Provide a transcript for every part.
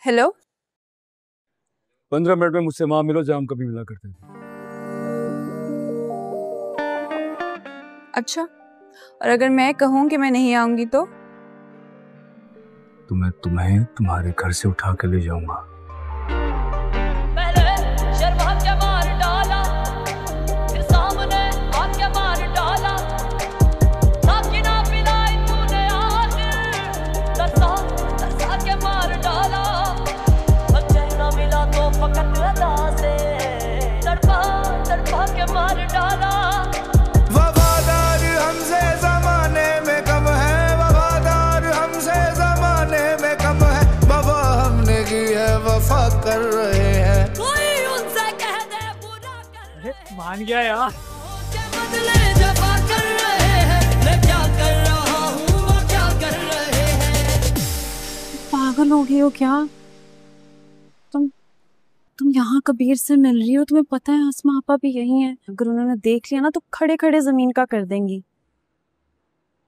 Hello. 15 minute में मुझसे वहां मिलो जहां हम कभी मिला करते थे। अच्छा, और अगर मैं कहूँ कि मैं नहीं आऊंगी तो? मैं तुम्हें तुम्हारे घर से उठा के ले जाऊंगा। कर रहे हैं कोई उनसे कह दे पूरा कर मान गया यार। बदले जफा कर रहे हैं, मैं क्या कर रहा हूँ वो क्या कर रहे हैं। पागल हो गई हो क्या? तुम यहाँ कबीर से मिल रही हो, तुम्हें पता है आसमा आपा भी यही है। अगर उन्होंने देख लिया ना तो खड़े खड़े जमीन का कर देंगी।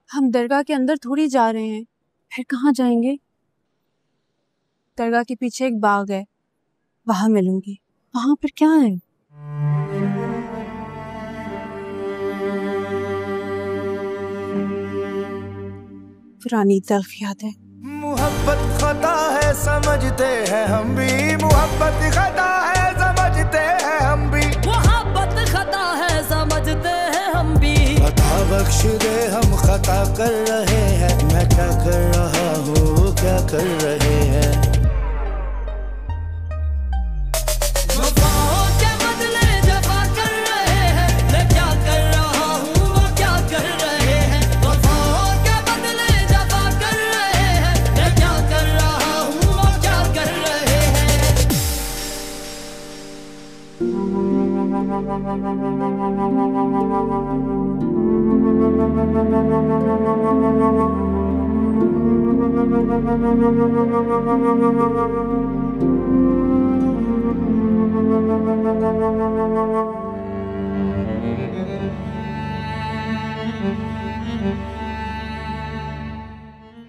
हम दरगाह के अंदर थोड़ी जा रहे हैं, फिर कहाँ जाएंगे? दरगाह के पीछे एक बाग है, वहां मिलूंगी। वहां पर क्या है? पुरानी तल्ख याद है। मोहब्बत खता है समझते हैं हम भी, मोहब्बत खता है समझते हैं हम भी, मोहब्बत खता है समझते हैं हम भी। खता बख्श दे हम खता कर रहे हैं, मैं क्या कर रहा हूँ वो क्या कर रहे हैं।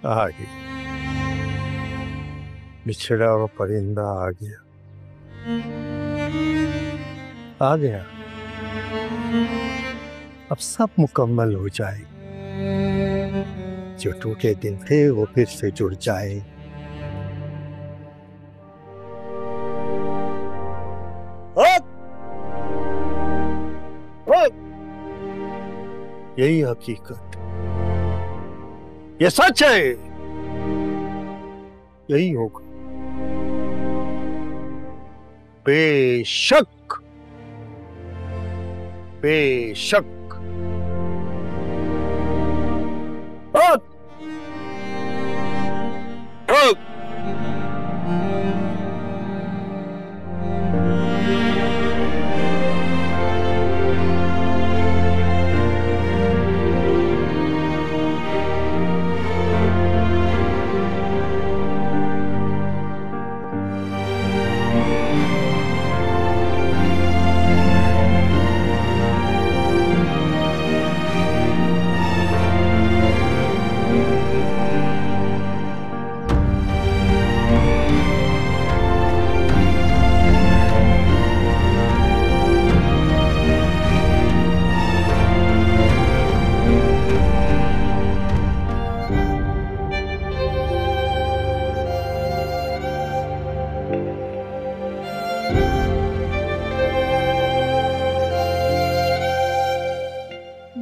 आ गई, बिछड़ा हुआ परिंदा आ गया, आ गया। अब सब मुकम्मल हो जाए, जो टूटे दिन थे वो फिर से जुड़ जाए। यही हकीकत, ये सच है, यही होगा। बेशक बेशक।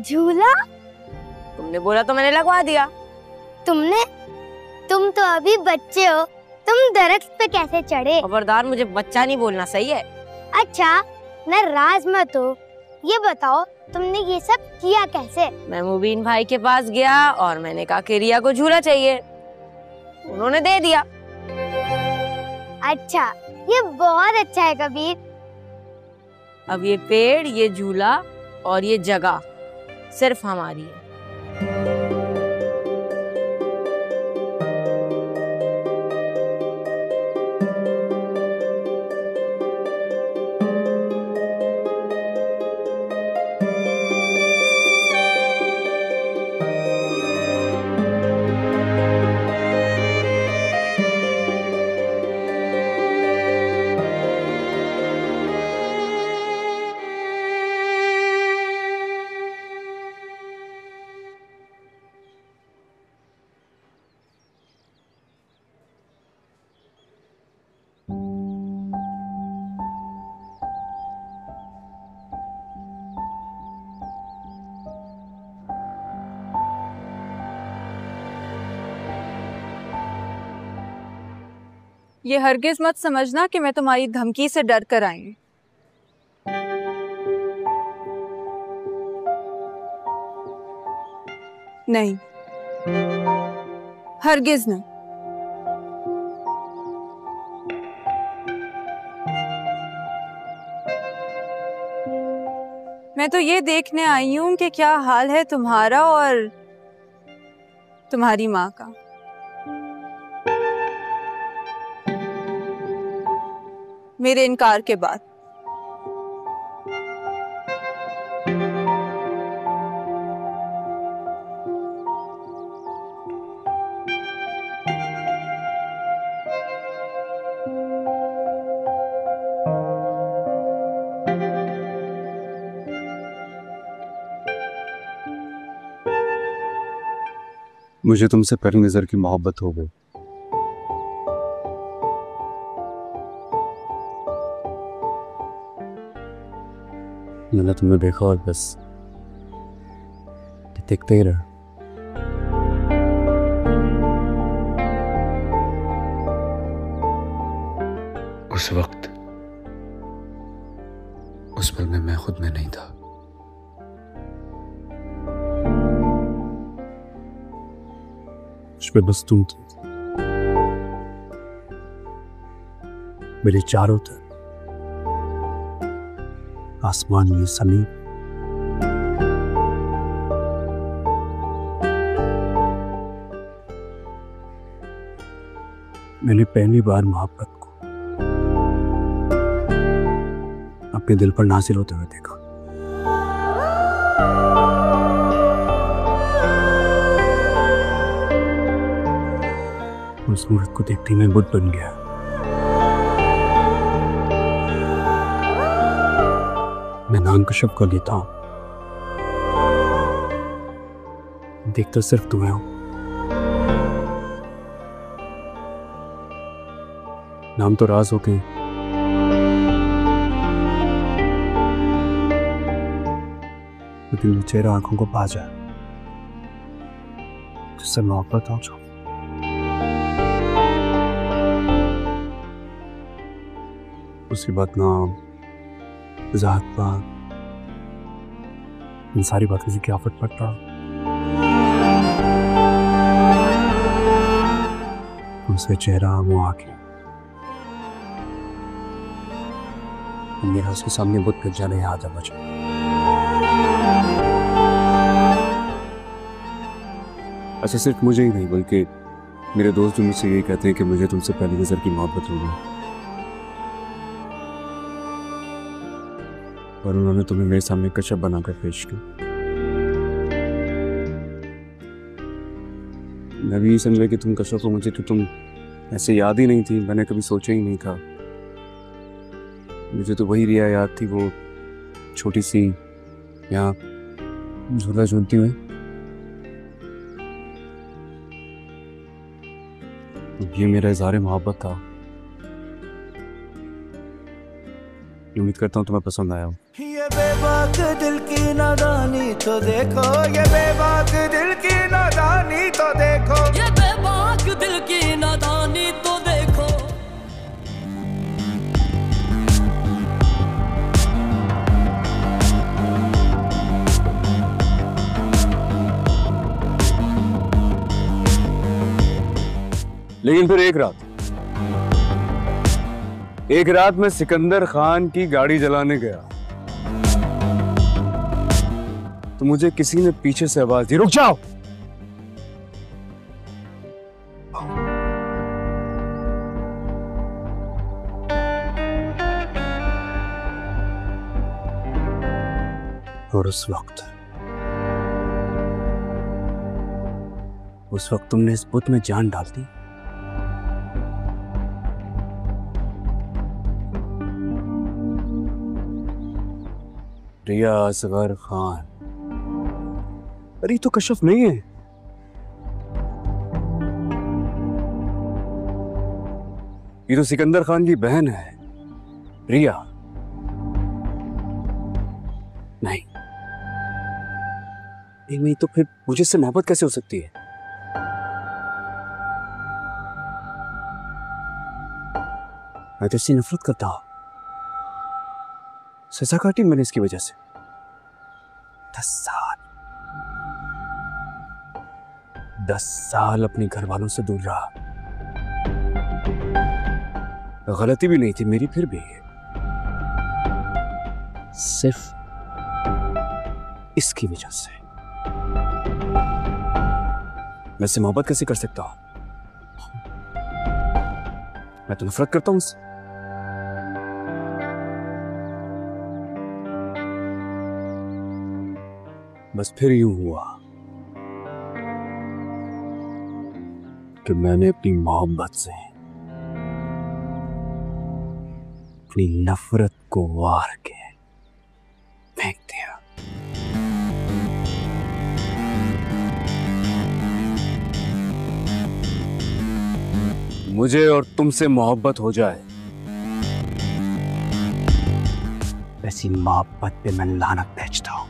झूला? तुमने बोला तो मैंने लगवा दिया। तुम तो अभी बच्चे हो, तुम दरख्त पे कैसे चढ़े? खबरदार, मुझे बच्चा नहीं बोलना, सही है? अच्छा, नाराज मत हो, ये बताओ तुमने ये सब किया कैसे? मैं मुबीन भाई के पास गया और मैंने कहा कि रिया को झूला चाहिए, उन्होंने दे दिया। अच्छा, ये बहुत अच्छा है कबीर। अब ये पेड़, ये झूला और ये जगह सिर्फ हमारी है। ये हरगिज मत समझना कि मैं तुम्हारी धमकी से डर कर आई हूं। नहीं, हरगिज नहीं। मैं तो ये देखने आई हूं कि क्या हाल है तुम्हारा और तुम्हारी माँ का। मेरे इनकार के बाद। मुझे तुमसे पहली नजर की मोहब्बत हो गई। मैंने तुम्हें देखा और बस देखते ही रहा। उस वक्त उस पल में मैं खुद में नहीं था। उसमें बस तुम थी, मेरे चारों तरफ आसमान में समीप। मैंने पहली बार मोहब्बत को अपने दिल पर नाज़िल होते हुए देखा। उस सूरत को देखते ही मैं बुद्ध बन गया। मैं नाम कशफ कर लेता हूं, देखता सिर्फ तुम्हें हूं। नाम तो राज हो गए, लेकिन वो चेहरा आंखों को पा जाए जिससे मोहब्बत हो जाओ। उसके बाद नाम, जात पात, इन सारी बातों से क्या फर्क पड़ता। उसका चेहरा, वो आंखें, मेरा उसके सामने बुत फिर जाने याद आ बचा। अच्छा, सिर्फ मुझे ही नहीं बल्कि मेरे दोस्त भी मुझसे यही कहते हैं कि मुझे तुमसे पहली नजर की मोहब्बत हो गई, और उन्होंने तुम्हें मेरे सामने कशफ बनाकर पेश किया। मैं भी समझा कि तुम कशफ हो मुझे, तो तुम ऐसे याद ही नहीं थी। मैंने कभी सोचा ही नहीं था। मुझे तो वही रिया याद थी, वो छोटी सी यहाँ झूला झूलती हुई। ये मेरा इज़हार मोहब्बत था। उम्मीद करता हूँ तुम्हें पसंद आया हो। ये बेबाक दिल की नादानी तो देखो, ये बेबाक दिल की नादानी तो देखो, ये बेबाक दिल की नादानी तो देखो। लेकिन फिर एक रात मैं सिकंदर खान की गाड़ी जलाने गया तो मुझे किसी ने पीछे से आवाज दी, रुक जाओ। और उस वक्त तुमने इस बुत में जान डाल दी। रिया असगर खान, अरे तो कशफ नहीं है, ये तो सिकंदर खान की बहन है रिया। नहीं तो फिर मुझे इससे मोहब्बत कैसे हो सकती है? मैं तो इससे नफरत करता हूं। सजा काटी मैंने इसकी वजह से। 10 साल अपने घर वालों से दूर रहा। गलती भी नहीं थी मेरी, फिर भी सिर्फ इसकी वजह से मैं इससे मोहब्बत कैसे कर सकता हूं? मैं तो नफरत करता हूं उससे। बस फिर यूं हुआ कि मैंने अपनी मोहब्बत से अपनी नफरत को वार के फेंक दिया। मुझे और तुमसे मोहब्बत हो जाए, वैसी मोहब्बत पे मैं लानत भेजता हूं।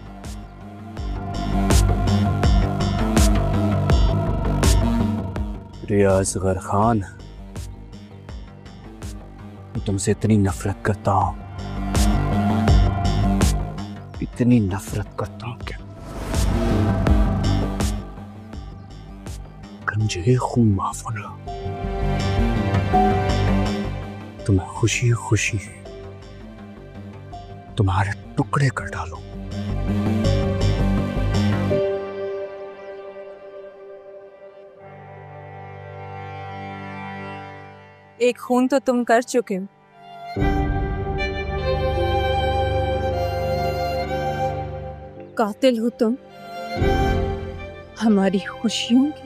रिया असगर खान, तुमसे इतनी नफरत करता हूं, इतनी नफरत करता हूं कि मुझे खून माफ होना, तो मैं खुशी खुशी तुम्हारे टुकड़े कर डालूं। एक खून तो तुम कर चुके हो। कातिल हो तुम, हमारी खुशियों के,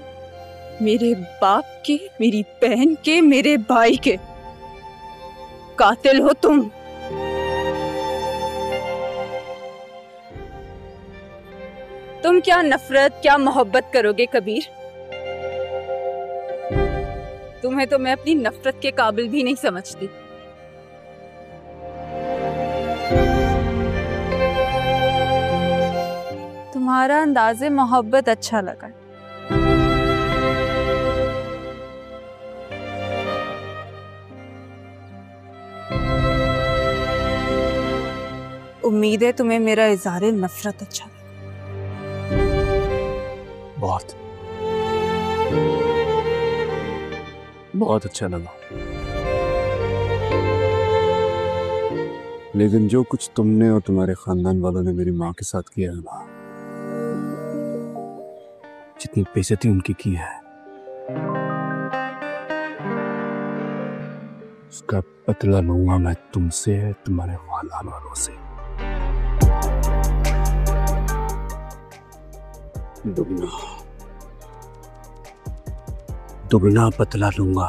मेरे बाप के, मेरी बहन के, मेरे भाई के। कातिल हो तुम। तुम क्या नफरत, क्या मोहब्बत करोगे कबीर? तुम्हें तो मैं अपनी नफरत के काबिल भी नहीं समझती। तुम्हारा अंदाज़े मोहब्बत अच्छा लगा। उम्मीद है तुम्हें मेरा इज़हारे नफरत अच्छा लगा। बहुत अच्छा लगा। लेकिन जो कुछ तुमने और तुम्हारे खानदान वालों ने मेरी माँ के साथ किया है ना, जितनी बेइज्जती उनकी की है, उसका बदला लूंगा मैं तुमसे, तुम्हारे खानदान वालों से। दुगना बदला लूंगा।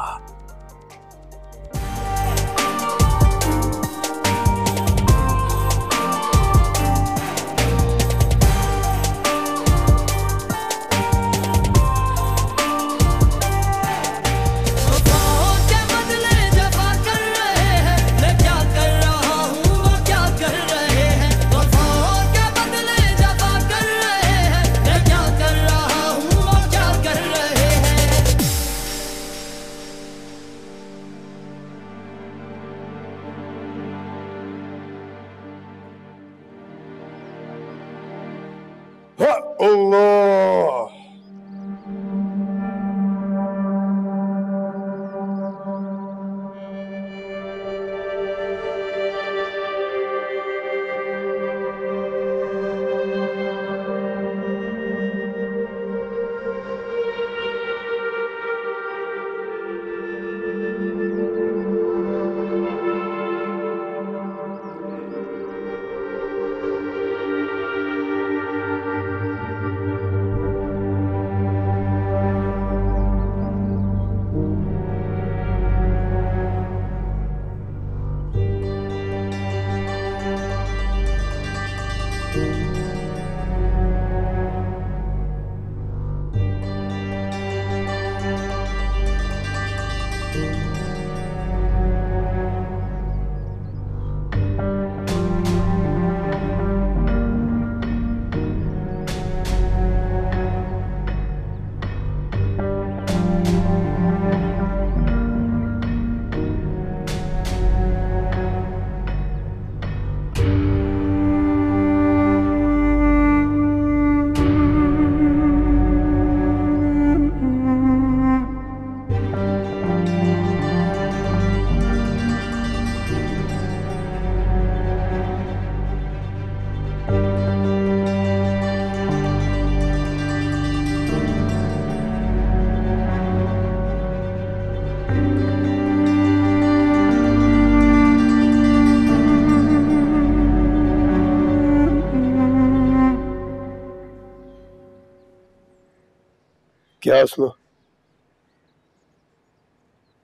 क्या उसमें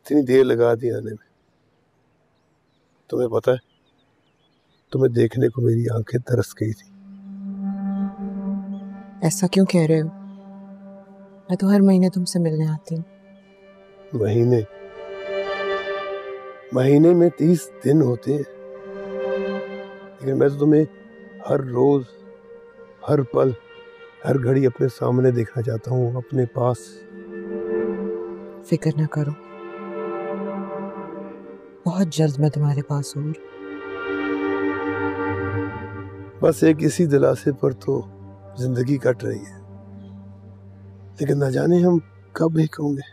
इतनी देर लगा दी आने में? तुम्हें पता है, तुम्हें देखने को मेरी आंखें तरस गई थी। ऐसा क्यों कह रहे हो? मैं तो हर महीने तुमसे मिलने आती हूँ। महीने में 30 दिन होते हैं, लेकिन मैं तो तुम्हें हर रोज, हर पल, हर घड़ी अपने सामने देखना चाहता हूँ, अपने पास। फिक्र ना करो, बहुत जल्द मैं तुम्हारे पास हूँ। बस एक इसी दिलासे पर तो जिंदगी कट रही है, लेकिन न जाने हम कब एक होंगे।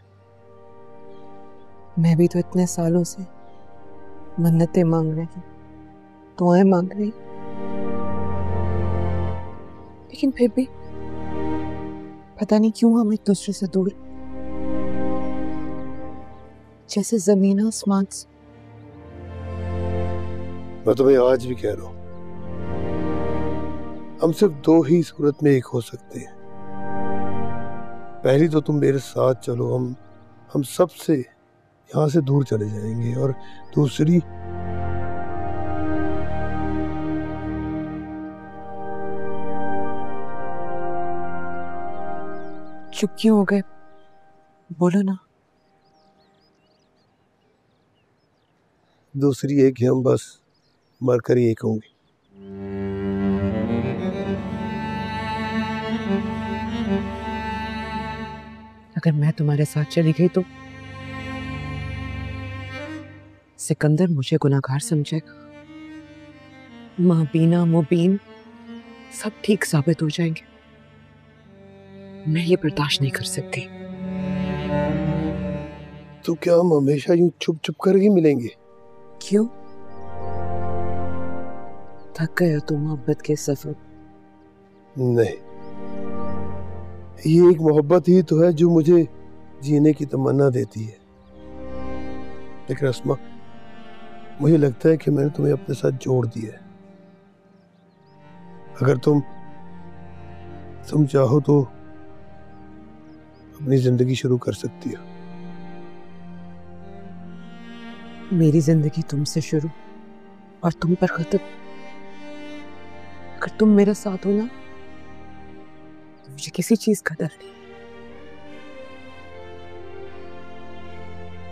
मैं भी तो इतने सालों से मन्नतें मांग रही, दुआएं मांग रही, लेकिन फिर भी पता नहीं क्यों हम एक दूसरे से दूर, जैसे जमीन आसमान से। मैं तुम्हें आज भी कह रहा हूं, हम सिर्फ 2 ही सूरत में एक हो सकते हैं। पहली तो तुम मेरे साथ चलो, हम सबसे यहां से दूर चले जाएंगे, और दूसरी चुप क्यों हो गए? बोलो ना। दूसरी एक कि हम बस मरकर ही एक होंगे। अगर मैं तुम्हारे साथ चली गई तो सिकंदर मुझे गुनाहगार समझेगा, माबीना मुबीन सब ठीक साबित हो जाएंगे। मैं ये बर्दाश्त नहीं कर सकती। तो क्या हम हमेशा यूं छुप छुप कर ही मिलेंगे? क्यों? थक गया तुम मोहब्बत के सफर? नहीं, ये एक मोहब्बत ही तो है जो मुझे जीने की तमन्ना देती है। लेकिन अस्मा, मुझे लगता है कि मैंने तुम्हें अपने साथ जोड़ दिया है। अगर तुम चाहो तो अपनी जिंदगी शुरू कर सकती हो। मेरी जिंदगी तुमसे शुरू और तुम पर खत्म। अगर तुम मेरे साथ हो ना, तो मुझे किसी चीज का डर नहीं।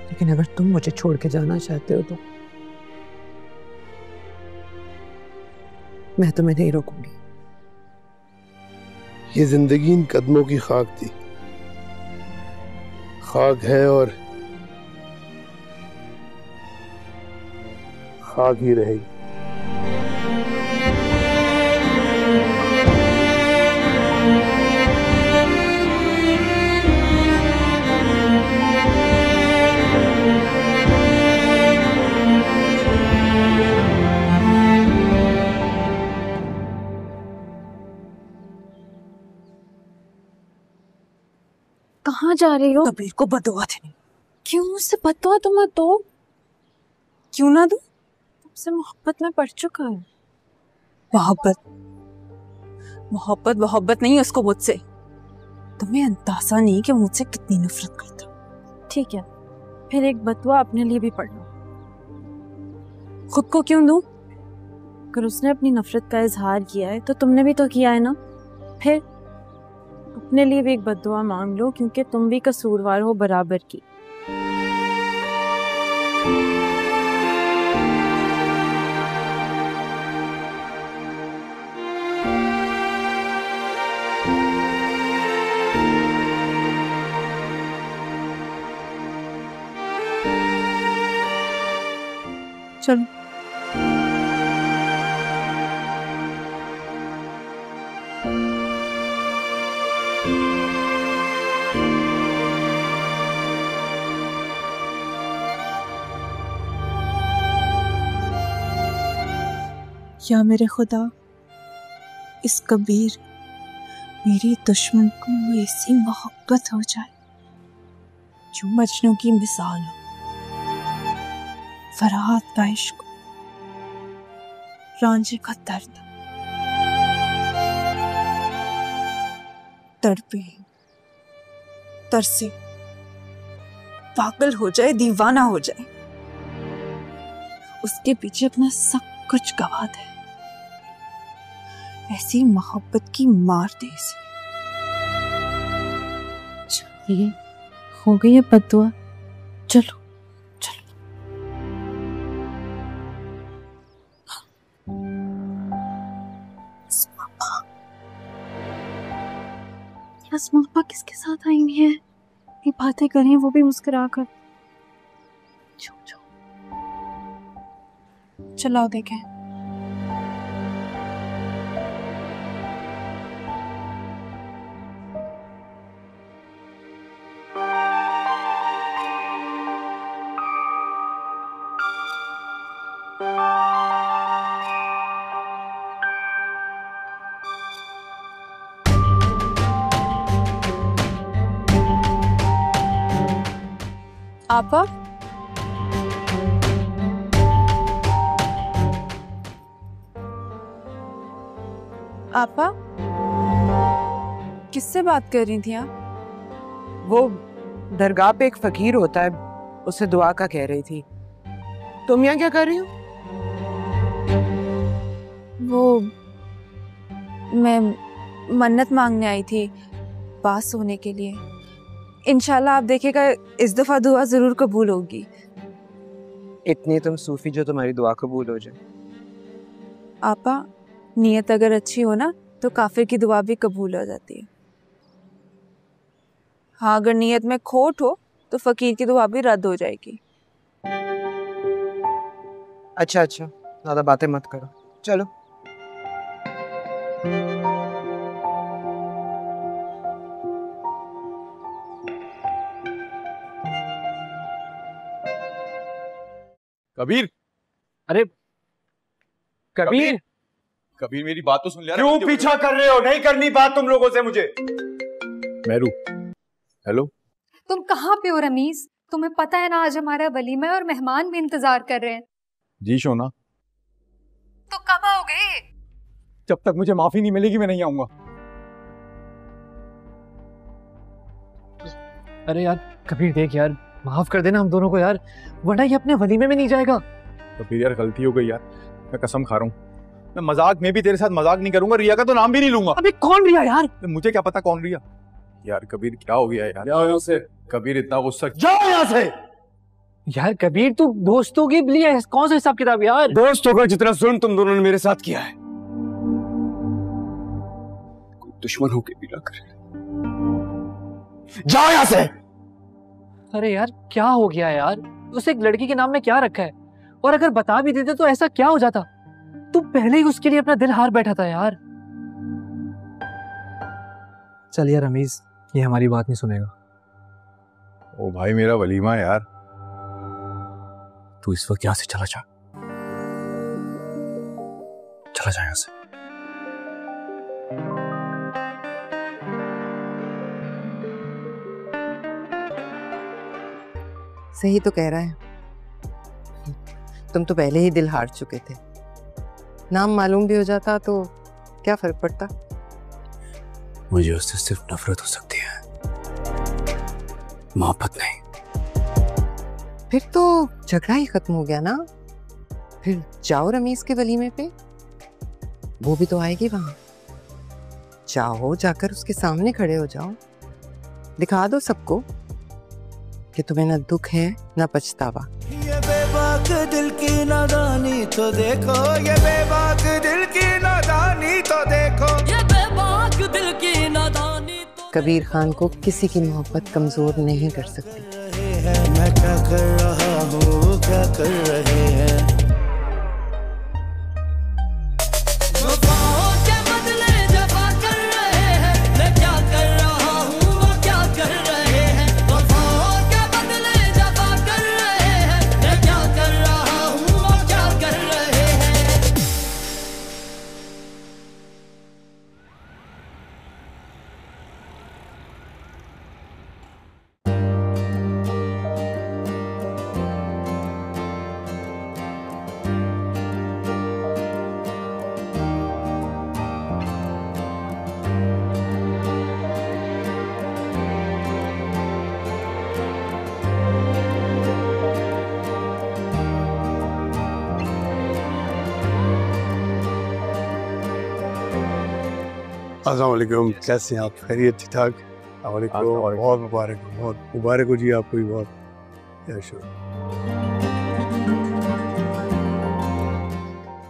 लेकिन अगर तुम मुझे छोड़ के जाना चाहते हो तो मैं तुम्हें नहीं रोकूंगी। ये जिंदगी इन कदमों की खाक थी, खाक है और खाक ही रहेगी। कहाँ जा रही हो? कबीर को बदुआ देनी। क्यों? उससे बदुआ तो मत दो। क्यों ना दूं? तुमसे मोहब्बत में पड़ चुका है। मोहब्बत नहीं उसको मुझसे। तुम्हें अंदाजा नहीं कि मुझसे कितनी नफरत करता। ठीक है, फिर एक बदुआ अपने लिए भी पढ़ लो। खुद को क्यों दूं? अगर उसने अपनी नफरत का इजहार किया है तो तुमने भी तो किया है ना। फिर अपने लिए भी एक बद्दुआ मांग लो, क्योंकि तुम भी कसूरवार हो बराबर की। चलो। या मेरे खुदा, इस कबीर मेरी दुश्मन को ऐसी मोहब्बत हो जाए जो मजनू की मिसाल हो। फरहाद का इश्क, रांझे का दर्द, तड़पे तरसे, पागल हो जाए, दीवाना हो जाए, उसके पीछे अपना सब कुछ गवा दे। ऐसी मोहब्बत की मार दे इसे। चलिए, हो गई है बद्दुआ, चलो चलो। अस्मा अपा किसके साथ आई हुई है? ये बातें करें, वो भी मुस्कुरा कर। चलाओ देखें। आपा, आपा किससे बात कर रही थी आप? वो दरगाह पे एक फकीर होता है, उससे दुआ का कह रही थी। तुम यहाँ क्या कर रही हो? वो मैं मन्नत मांगने आई थी पास होने के लिए। इंशाल्लाह आप देखिएगा इस दफा दुआ जरूर कबूल होगी। इतनी तुम सूफी जो तुम्हारी दुआ कबूल हो जाए। आपा, नीयत अगर अच्छी हो ना तो काफिर की दुआ भी कबूल हो जाती है। हाँ, अगर नीयत में खोट हो तो फकीर की दुआ भी रद्द हो जाएगी। अच्छा अच्छा, ज्यादा बातें मत करो, चलो। कबीर, अरे कबीर, कबीर मेरी बात तो सुन लिया। क्यों पीछा कर रहे हो? नहीं करनी बात तुम लोगों से मुझे। मेरू, हेलो। तुम कहाँ पे हो रमीज? तुम्हें पता है ना आज हमारा वलीमा है और मेहमान भी इंतजार कर रहे हैं। जी शोना। तो कब आओगे? जब तक मुझे माफी नहीं मिलेगी मैं नहीं आऊंगा। अरे यार कबीर देख यार, माफ कर देना हम दोनों को यार, वरना ये अपने वलीमे में नहीं जाएगा। कबीर यार गलती हो गई यार, मैं कसम खा रहा हूँ। मैं मजाक में भी तेरे साथ मजाक नहीं करूंगा, रिया का तो नाम भी नहीं लूंगा। अबे कौन रिया यार? मुझे क्या पता कौन रिया। यार कबीर क्या हो गया यार? जाओ यहाँ से। कबीर इतना गुस्सा, जाओ यहाँ से। यार कबीर तू दोस्तों के लिए कौन सा हिसाब किताब यार? दोस्तों का जितना जुल्म तुम दोनों ने मेरे साथ किया है, कोई दुश्मन होके भी ना करे। जाओ यहाँ से। अरे यार क्या हो गया यार? उस एक लड़की के नाम में क्या रखा है? और अगर बता भी देते तो ऐसा क्या हो जाता? तू पहले ही उसके लिए अपना दिल हार बैठा था यार। चल यार रमीज, ये हमारी बात नहीं सुनेगा। ओ भाई मेरा वलीमा यार। तू इस वक्त यहां से चला जा, चला जा यहां से। सही तो कह रहा है, तुम तो पहले ही दिल हार चुके थे। नाम मालूम भी हो जाता तो क्या फर्क पड़ता? मुझे उससे सिर्फ नफरत हो सकती है, मोहब्बत नहीं। फिर तो झगड़ा ही खत्म हो गया ना। फिर जाओ रमीज के वलीमे पे, वो भी तो आएगी वहां। जाओ, जाकर उसके सामने खड़े हो जाओ, दिखा दो सबको कि तुम्हें ना दुख है ना पछतावा। ये बेबाक दिल की नादानी तो देखो, ये बेबाक दिल की नादानी तो देखो, ये बेबाक दिल की नादानी तो। कबीर खान को किसी की मोहब्बत कमजोर नहीं कर सकती। मैं क्या कर रहा हूँ, क्या कर रहे हैं। अस्सलाम वालेकुम, कैसे हैं आप? खैरियत? ठीक ठाक? बहुत मुबारक हो जी आपको भी, बहुत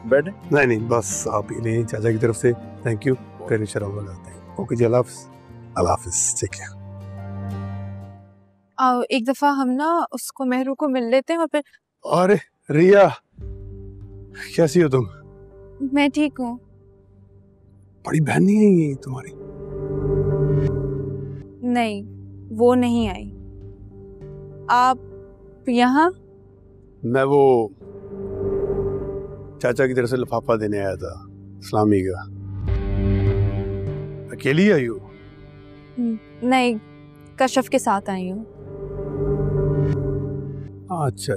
बैठे? नहीं बस आप ही नहीं, चाचा की तरफ से थैंक यू, फिर इंशाल्लाह लगाते हैं। ओके जी, अल्लाह हाफिज़, ठीक है। एक दफा हम ना उसको मेहरू को मिल लेते हैं और फिर। अरे रिया, कैसी हो तुम? मैं ठीक हूँ। बड़ी बहन नहीं है ये तुम्हारी? नहीं, वो नहीं आई। आप यहाँ? मैं वो चाचा की तरफ से लिफाफा देने आया था, इस्लामी का। अकेली आई हो? नहीं, कशफ के साथ आई हूँ। अच्छा,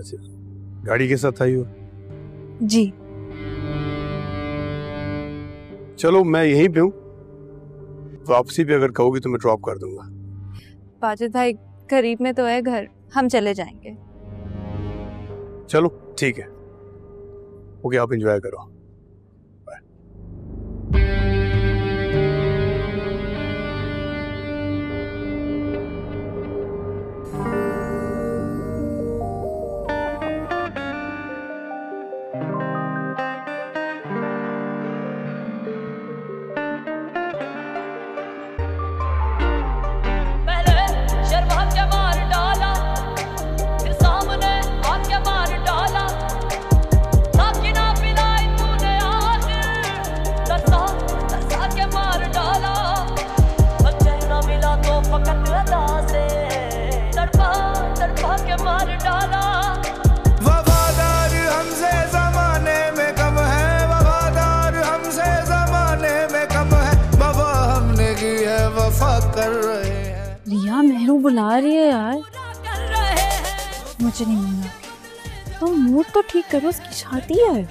गाड़ी के साथ आई हो? जी। चलो मैं यहीं पे हूँ, वापसी पे अगर कहोगी तो मैं ड्रॉप कर दूंगा। बाजिद भाई करीब में तो है घर, हम चले जाएंगे। चलो ठीक है, ओके, आप एंजॉय करो। रिया, मेहरू बुला रही है यार। मुझे नहीं मिलना। तो मूड तो ठीक करो, उसकी शादी है।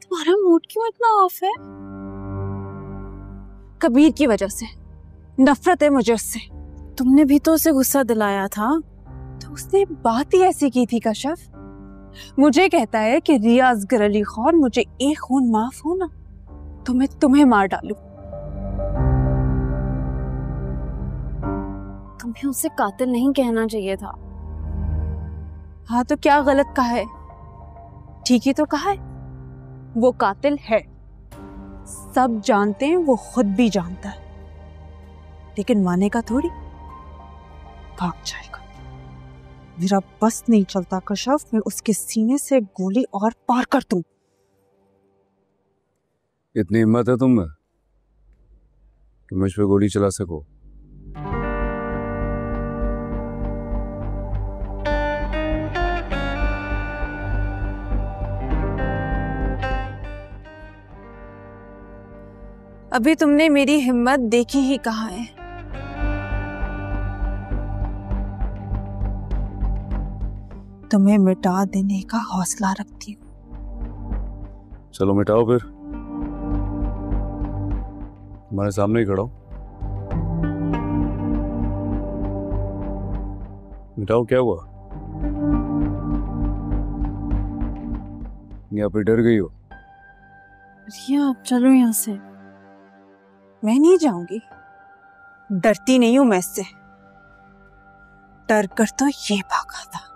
तुम्हारा मूड क्यों इतना ऑफ है? कबीर की वजह से। नफरत है मुझे उससे। तुमने भी तो उसे गुस्सा दिलाया था, तो उसने बात ही ऐसी की थी कशफ। मुझे कहता है कि रिया असगर अली खान, मुझे एक खून माफ हो ना तो मैं तुम्हें मार डालूं। तुम्हें उसे कातिल नहीं कहना चाहिए था। हाँ तो क्या गलत कहा है? ठीक ही तो कहा है। वो कातिल है, सब जानते हैं, वो खुद भी जानता है, लेकिन मानेगा थोड़ी, भाग जाएगा। मेरा बस नहीं चलता कशफ, मैं उसके सीने से गोली और पार कर दूं। इतनी हिम्मत है तुम में कि मुझ पे गोली चला सको? अभी तुमने मेरी हिम्मत देखी ही कहा है। तुम्हें मिटा देने का हौसला रखती हूँ। चलो मिटाओ फिर, तुम्हारे सामने ही खड़ा हूं। मिटाओ, क्या हुआ? या फिर डर गई हो? रिया, चलो यहाँ से। मैं नहीं जाऊंगी, डरती नहीं हूं मैं इससे। डर कर तो ये भागा था।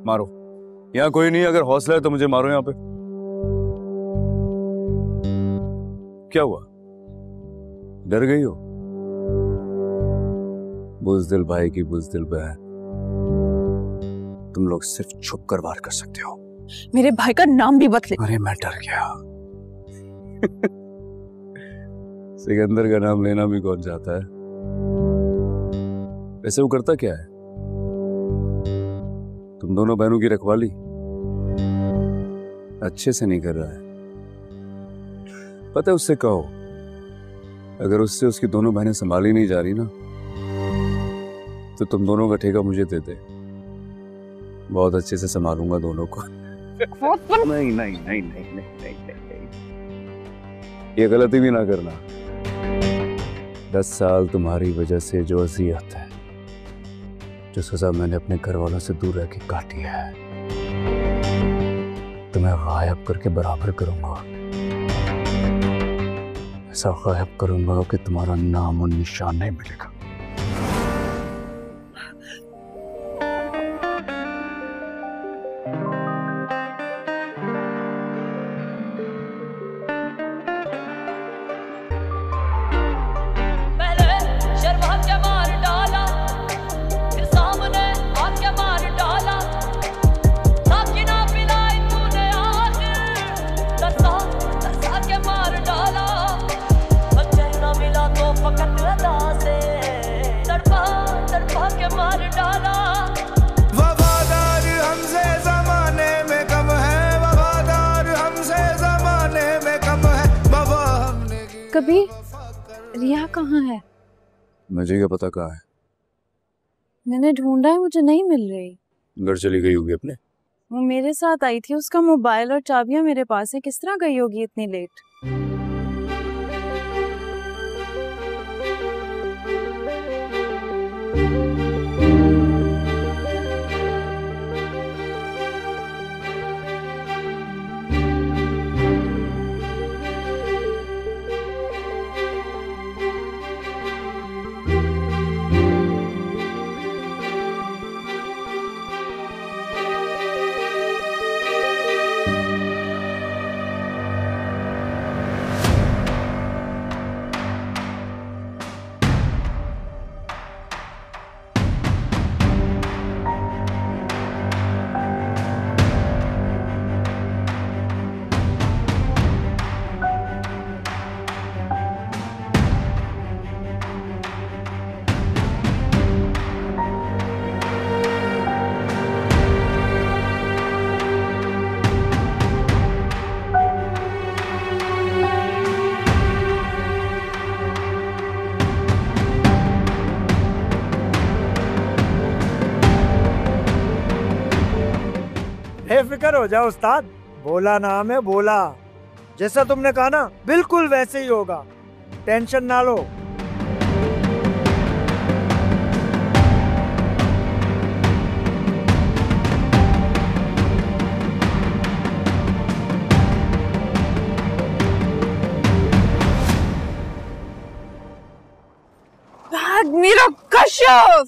मारो, यहाँ कोई नहीं, अगर हौसला है तो मुझे मारो यहाँ पे। क्या हुआ, डर गई हो? बुज़दिल भाई की बुज़दिल बहन, तुम लोग सिर्फ छुप कर वार कर सकते हो। मेरे भाई का नाम भी मत ले। अरे मैं डर गया। सिकंदर का नाम लेना भी कौन चाहता है? वैसे वो करता क्या है? तुम दोनों बहनों की रखवाली अच्छे से नहीं कर रहा है। पता है, उससे कहो अगर उससे उसकी दोनों बहनें संभाली नहीं जा रही ना, तो तुम दोनों का ठेका मुझे दे दे। बहुत अच्छे से संभालूंगा दोनों को। नहीं नहीं नहीं नहीं नहीं नहीं नहीं, ये गलती भी ना करना। 10 साल तुम्हारी वजह से जो अज़ियत है, जो सजा मैंने अपने घर वालों से दूर रह के काटी है, तुम्हें गायब करके बराबर करूंगा। ऐसा गायब करूंगा कि तुम्हारा नाम और निशान नहीं मिलेगा। कभी रिया कहाँ है? मुझे क्या पता कहाँ है। मैंने ढूंढा है, मुझे नहीं मिल रही। घर चली गई होगी अपने। वो मेरे साथ आई थी, उसका मोबाइल और चाबियां मेरे पास है। किस तरह गई होगी इतनी लेट? बेफिक्र हो जाओ उस्ताद, बोला नाम है बोला। जैसा तुमने कहा ना बिल्कुल वैसे ही होगा, टेंशन ना लो। मेरा कश्यप!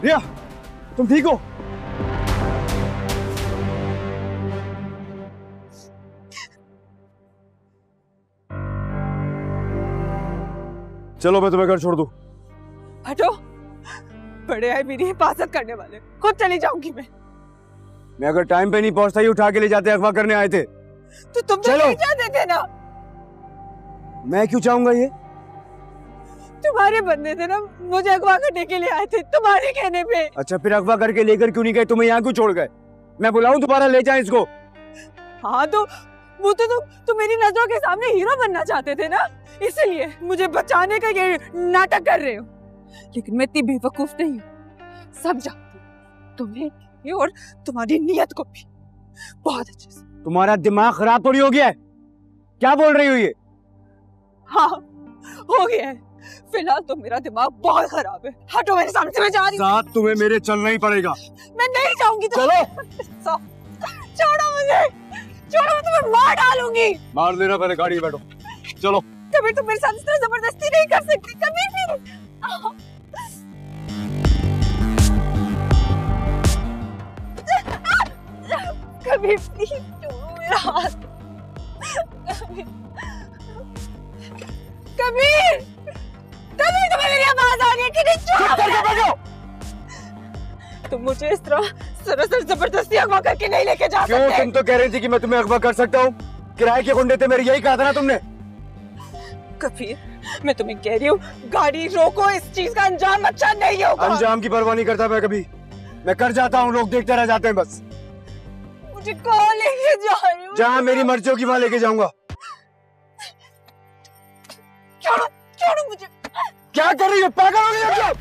रिया, तुम ठीक हो? चलो मैं तुम्हें घर छोड़ दूं। हटो, बड़े आए मेरी हिफाजत करने वाले, खुद चली जाऊंगी मैं अगर टाइम पे नहीं पहुंचता ही उठा के ले जाते, अगवा करने आए थे। तो तुम तो नहीं चाहते थे ना? मैं क्यों चाहूंगा ये? तुम्हारे बंदे थे ना, मुझे अगवा करने के लिए आए थे तुम्हारे कहने पे। अच्छा, फिर अगवा करके लेकर क्यों नहीं गए? तुम्हें यहाँ क्यों छोड़ गए? मैं बुलाऊं दोबारा ले जाएं इसको? हाँ तो वो तो मेरी नजरों के सामने हीरो बनना चाहते थे ना, इसलिए मुझे बचाने का ये नाटक कर रहे हो। लेकिन मैं इतनी बेवकूफ नहीं हूँ, सब जानती हूँ तुम्हें और तुम्हारी नीयत को भी बहुत अच्छे से। तुम्हारा दिमाग खराब थोड़ी हो गया है? क्या बोल रही हो ये? हाँ हो गया है, फिलहाल तो मेरा दिमाग बहुत खराब है। हटो मेरे सामने से, मैं जा रही हूँ। साथ तुम्हें मेरे चलना ही पड़ेगा। मैं नहीं जाऊंगी। चलो छोड़ो मुझे, छोड़ो, मैं तुम्हें मार डालूंगी। मार देना, पहले गाड़ी में बैठो। चलो। कभी तुम मेरे साथ इस तरह जबरदस्ती नहीं कर सकती, कभी भी। कबीर प्लीज छोड़ो मेरा हाथ। कबीर कबीर तुम्हें मेरी आवाज आ रही है कि नहीं? चुप करके बैठो। तुम मुझे इस तरह सरासर जबरदस्ती अगवा करके नहीं लेके जा सकते। क्यों? तुम तो कह रही थी कि मैं तुम्हें अगवा कर सकता हूँ। किराए के गुंडे थे मेरे, यही कहा था ना तुमने। कबीर मैं तुम्हें कह रही हूँ गाड़ी रोको, इस चीज का अंजाम अच्छा नहीं होगा। अंजाम की परवाह नहीं करता मैं कभी, मैं कर जाता हूँ, लोग देखते रह जाते हैं बस। मुझे कहाँ लेके जा रही हो? जहाँ मेरी मर्जी होगी वहाँ लेके जाऊंगा। छोड़ो छोड़ो मुझे। क्या कर रही हो? पागल हो गई हो क्या?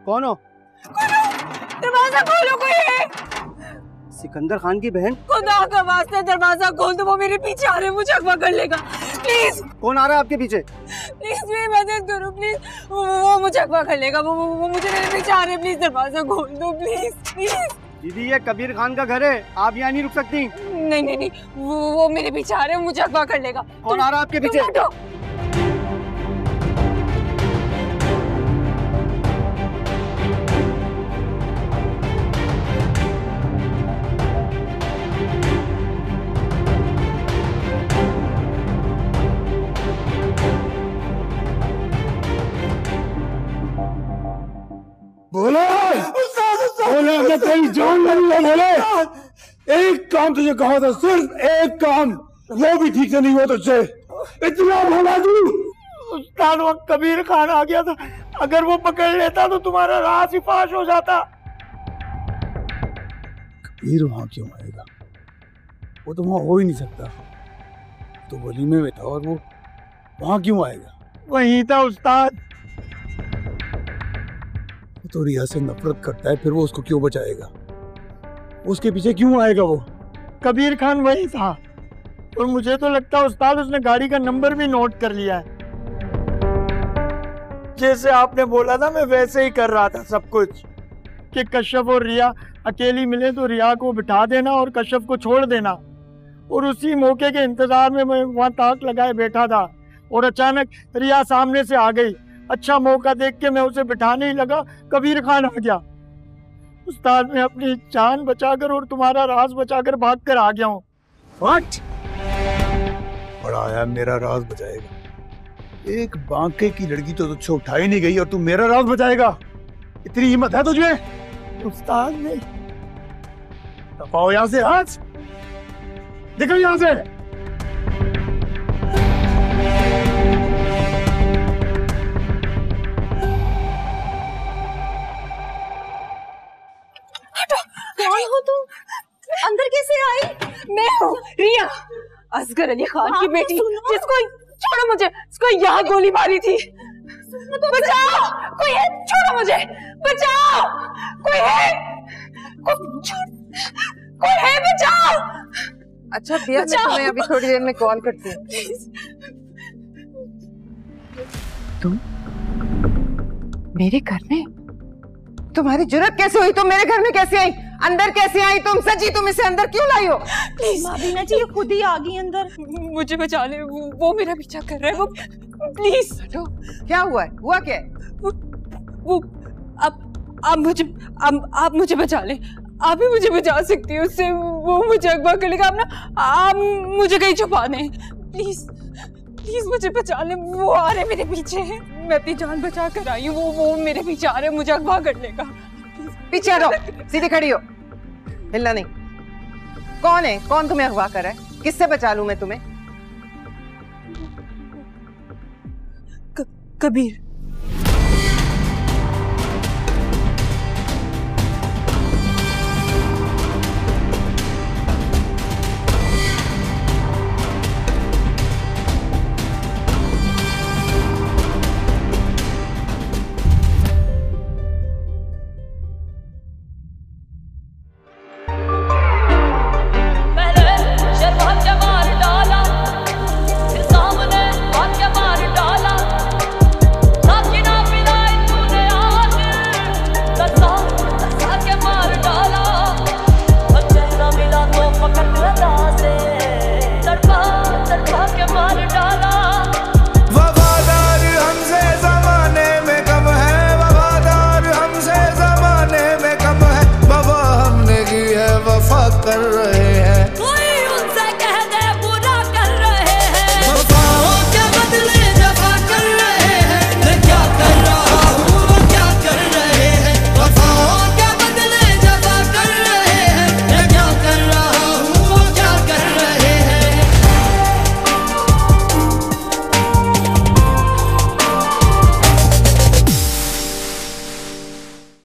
कौन हो? दरवाजा खोलो, कोई है? सिकंदर खान की बहन। खुदा का वास्ते दरवाजा खोल दो, वो मेरे पीछे आ रहे हैं, मुझे अगवा कर लेगा। प्लीज। कौन आ रहा है आपके पीछे? प्लीज मेरी मदद करो प्लीज, वो मुझे अगवा कर लेगा, वो मुझे मेरे पीछे आ रहे हैं, प्लीज दरवाजा खोल दो प्लीज प्लीज। दीदी ये कबीर खान का घर है, आप यहाँ नहीं रुक सकती। नहीं नहीं नहीं, वो मेरे पीछे आ रहे हैं, मुझे अगवा कर लेगा। कौन आ रहा है आपके पीछे? बोले बोले मैं कहीं जान नहीं है। बोले एक काम तुझे कहा था, सिर्फ एक काम, वो भी ठीक से नहीं हुआ तुझसे। इतना भोला तू। उस्ताद वो कबीर खान आ गया था, अगर वो पकड़ लेता तो तुम्हारा राज ही फाश हो जाता। कबीर वहां क्यों आएगा? वो तो वहां हो ही नहीं सकता। तो वलीमे में था और वो वहां क्यों आएगा? वही था उस्ताद। तो रिया से नफरत करता है, फिर वो उसको क्यों बचाएगा? उसके पीछे क्यों आएगा वो? कबीर खान वही था, और मुझे तो लगता है उस्ताद उसने गाड़ी का नंबर भी नोट कर लिया है। जैसे आपने बोला था मैं वैसे ही कर रहा था सब कुछ, कि कश्यप और रिया अकेली मिले तो रिया को बिठा देना और कश्यप को छोड़ देना। और उसी मौके के इंतजार में मैं वहां ताक लगाए बैठा था, और अचानक रिया सामने से आ गई। अच्छा मौका देख के मैं उसे बिठाने ही लगा, कबीर खान आ गया। उस्ताद मैं अपनी जान बचाकर और तुम्हारा राज बचाकर भाग कर आ गया हूँ। व्हाट? बड़ा आया मेरा राज बचाएगा। एक बांके की लड़की तो तुझसे उठा ही नहीं गई और तू मेरा राज बचाएगा? इतनी हिम्मत है तुझे? उस्ताद ने दफा हो यहाँ से, आज निकल यहाँ से। रिया, असगर अली खान की बेटी जिसको, छोड़ो मुझे, इसको यहाँ गोली मारी थी। बचाओ, कोई है, छोड़ो मुझे, बचाओ, कोई है, कोई है, बचाओ। अच्छा भैया, मैं तुम्हें अभी थोड़ी देर में कॉल करती हूँ। तुम मेरे घर में? तुम्हारी जुर्रत कैसे हुई? तुम मेरे घर में कैसे आई? अंदर कैसे आई तुम? सची, तुम इसे अंदर क्यों लाई हो? प्लीज माबीना जी, ये खुद ही आ गई अंदर। मुझे बचा ले, वो मेरा पीछा कर रहा है, वो प्लीज। क्या हुआ है? हुआ क्या है? वो आप मुझे बचा ले, आप ही मुझे बचा सकती है उससे। वो मुझे अगवा कर लेगा, आप मुझे कहीं छुपा दें प्लीज, प्लीज मुझे बचा ले। वो आ रहे मेरे पीछे हैं, मैं अपनी जान बचा कर आई हूँ, वो मेरे पीछे आ रहे, मुझे अगवा कर लेगा। पीछे हटो, सीधी खड़ी हो, हिलना नहीं। कौन है? कौन तुम्हें अगवा कर रहा है? किससे बचा लूं मैं तुम्हें? कबीर।